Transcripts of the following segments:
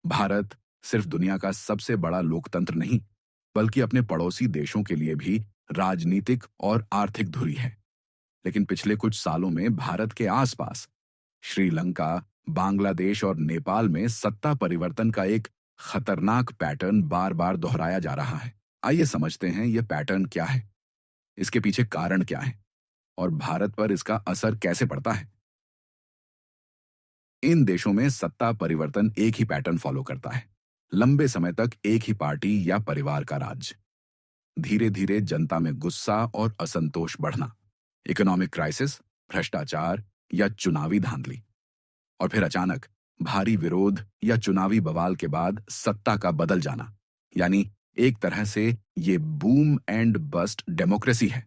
भारत सिर्फ दुनिया का सबसे बड़ा लोकतंत्र नहीं, बल्कि अपने पड़ोसी देशों के लिए भी राजनीतिक और आर्थिक धुरी है। लेकिन पिछले कुछ सालों में भारत के आसपास श्रीलंका, बांग्लादेश और नेपाल में सत्ता परिवर्तन का एक खतरनाक पैटर्न बार-बार दोहराया जा रहा है। आइए समझते हैं यह पैटर्न क्या है, इसके पीछे कारण क्या है और भारत पर इसका असर कैसे पड़ता है। इन देशों में सत्ता परिवर्तन एक ही पैटर्न फॉलो करता है। लंबे समय तक एक ही पार्टी या परिवार का राज। धीरे धीरे जनता में गुस्सा और असंतोष बढ़ना, इकोनॉमिक क्राइसिस, भ्रष्टाचार या चुनावी धांधली, और फिर अचानक भारी विरोध या चुनावी बवाल के बाद सत्ता का बदल जाना। यानी एक तरह से ये बूम एंड बस्ट डेमोक्रेसी है।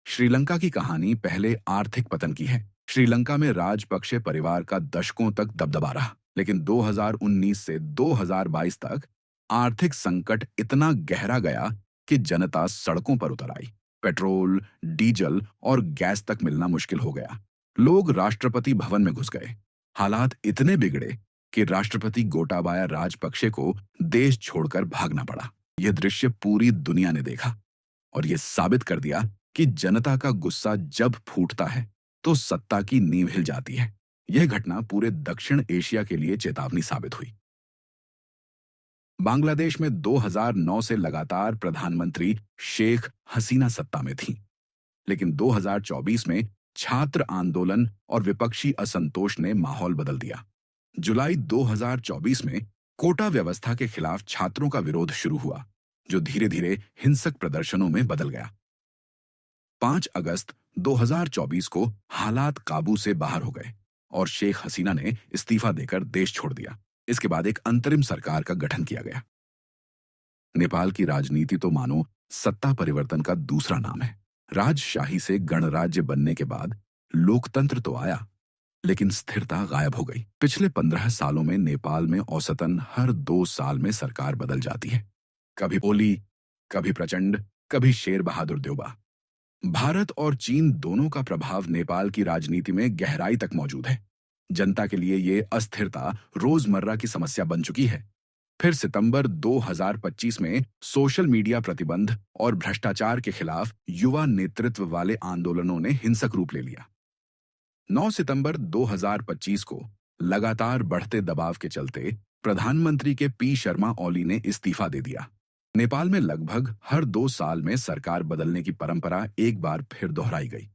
श्रीलंका की कहानी पहले आर्थिक पतन की है। श्रीलंका में राजपक्षे परिवार का दशकों तक दबदबा रहा, लेकिन 2019 से 2022 तक आर्थिक संकट इतना गहरा गया कि जनता सड़कों पर उतर आई। पेट्रोल, डीजल और गैस तक मिलना मुश्किल हो गया। लोग राष्ट्रपति भवन में घुस गए। हालात इतने बिगड़े कि राष्ट्रपति गोटाबाया राजपक्षे को देश छोड़कर भागना पड़ा। यह दृश्य पूरी दुनिया ने देखा और यह साबित कर दिया कि जनता का गुस्सा जब फूटता है तो सत्ता की नींव हिल जाती है। यह घटना पूरे दक्षिण एशिया के लिए चेतावनी साबित हुई। बांग्लादेश में 2009 से लगातार प्रधानमंत्री शेख हसीना सत्ता में थीं, लेकिन 2024 में छात्र आंदोलन और विपक्षी असंतोष ने माहौल बदल दिया। जुलाई 2024 में कोटा व्यवस्था के खिलाफ छात्रों का विरोध शुरू हुआ, जो धीरे धीरे हिंसक प्रदर्शनों में बदल गया। 5 अगस्त 2024 को हालात काबू से बाहर हो गए और शेख हसीना ने इस्तीफा देकर देश छोड़ दिया। इसके बाद एक अंतरिम सरकार का गठन किया गया। नेपाल की राजनीति तो मानो सत्ता परिवर्तन का दूसरा नाम है। राजशाही से गणराज्य बनने के बाद लोकतंत्र तो आया, लेकिन स्थिरता गायब हो गई। पिछले 15 सालों में नेपाल में औसतन हर 2 साल में सरकार बदल जाती है। कभी ओली, कभी प्रचंड, कभी शेर बहादुर देउबा। भारत और चीन दोनों का प्रभाव नेपाल की राजनीति में गहराई तक मौजूद है। जनता के लिए ये अस्थिरता रोजमर्रा की समस्या बन चुकी है। फिर सितंबर 2025 में सोशल मीडिया प्रतिबंध और भ्रष्टाचार के खिलाफ युवा नेतृत्व वाले आंदोलनों ने हिंसक रूप ले लिया। 9 सितंबर 2025 को लगातार बढ़ते दबाव के चलते प्रधानमंत्री के पी शर्मा ओली ने इस्तीफा दे दिया। नेपाल में लगभग हर 2 साल में सरकार बदलने की परंपरा एक बार फिर दोहराई गई।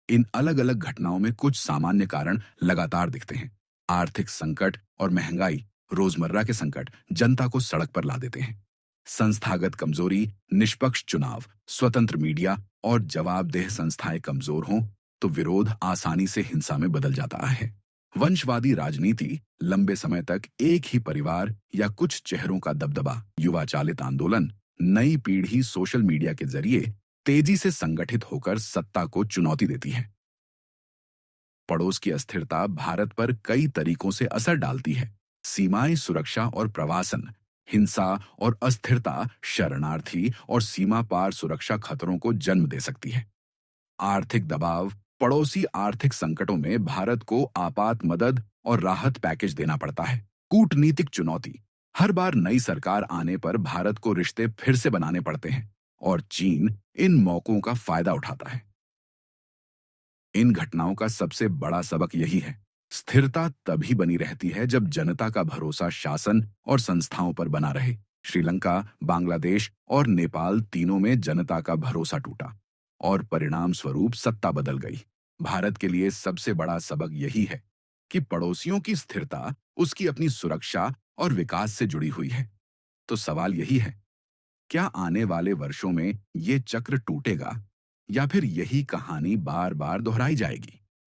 इन अलग अलग घटनाओं में कुछ सामान्य कारण लगातार दिखते हैं। आर्थिक संकट और महंगाई, रोजमर्रा के संकट जनता को सड़क पर ला देते हैं। संस्थागत कमजोरी, निष्पक्ष चुनाव, स्वतंत्र मीडिया और जवाबदेह संस्थाएं कमजोर हों तो विरोध आसानी से हिंसा में बदल जाता है। वंशवादी राजनीति, लंबे समय तक एक ही परिवार या कुछ चेहरों का दबदबा, युवा चालित आंदोलन, नई पीढ़ी सोशल मीडिया के जरिए तेजी से संगठित होकर सत्ता को चुनौती देती है। पड़ोस की अस्थिरता भारत पर कई तरीकों से असर डालती है। सीमाएं, सुरक्षा और प्रवासन, हिंसा और अस्थिरता शरणार्थी और सीमा पार सुरक्षा खतरों को जन्म दे सकती है। आर्थिक दबाव, पड़ोसी आर्थिक संकटों में भारत को आपात मदद और राहत पैकेज देना पड़ता है। कूटनीतिक चुनौती, हर बार नई सरकार आने पर भारत को रिश्ते फिर से बनाने पड़ते हैं और चीन इन मौकों का फायदा उठाता है। इन घटनाओं का सबसे बड़ा सबक यही है, स्थिरता तभी बनी रहती है जब जनता का भरोसा शासन और संस्थाओं पर बना रहे। श्रीलंका, बांग्लादेश और नेपाल तीनों में जनता का भरोसा टूटा और परिणाम स्वरूप सत्ता बदल गई। भारत के लिए सबसे बड़ा सबक यही है कि पड़ोसियों की स्थिरता उसकी अपनी सुरक्षा और विकास से जुड़ी हुई है। तो सवाल यही है, क्या आने वाले वर्षों में ये चक्र टूटेगा या फिर यही कहानी बार बार दोहराई जाएगी?